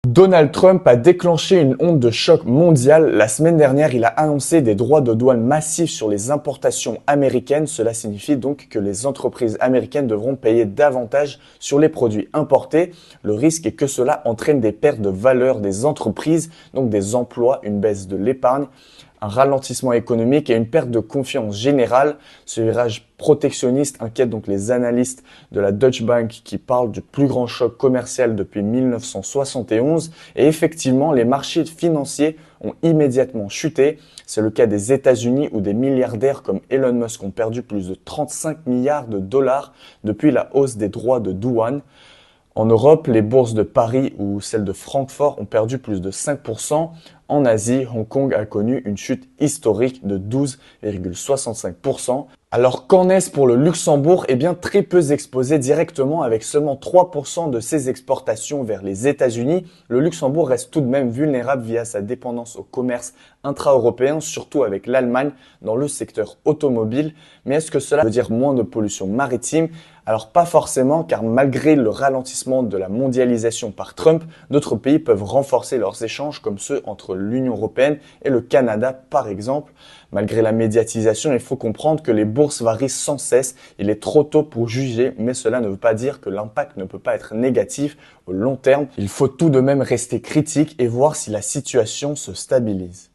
Donald Trump a déclenché une onde de choc mondiale. La semaine dernière, il a annoncé des droits de douane massifs sur les importations américaines. Cela signifie donc que les entreprises américaines devront payer davantage sur les produits importés. Le risque est que cela entraîne des pertes de valeur des entreprises, donc des emplois, une baisse de l'épargne, un ralentissement économique et une perte de confiance générale. Ce virage protectionniste inquiète donc les analystes de la Deutsche Bank qui parlent du plus grand choc commercial depuis 1971. Et effectivement, les marchés financiers ont immédiatement chuté. C'est le cas des États-Unis où des milliardaires comme Elon Musk ont perdu plus de 35 milliards de dollars depuis la hausse des droits de douane. En Europe, les bourses de Paris ou celles de Francfort ont perdu plus de 5%. En Asie, Hong Kong a connu une chute historique de 12,65%. Alors qu'en est-ce pour le Luxembourg? Eh bien, très peu exposé directement avec seulement 3% de ses exportations vers les États-Unis. Le Luxembourg reste tout de même vulnérable via sa dépendance au commerce intra-européen, surtout avec l'Allemagne dans le secteur automobile. Mais est-ce que cela veut dire moins de pollution maritime? Alors pas forcément, car malgré le ralentissement de la mondialisation par Trump, d'autres pays peuvent renforcer leurs échanges comme ceux entre l'Union européenne et le Canada par exemple. Malgré la médiatisation, il faut comprendre que les bourses varient sans cesse. Il est trop tôt pour juger, mais cela ne veut pas dire que l'impact ne peut pas être négatif au long terme. Il faut tout de même rester critique et voir si la situation se stabilise.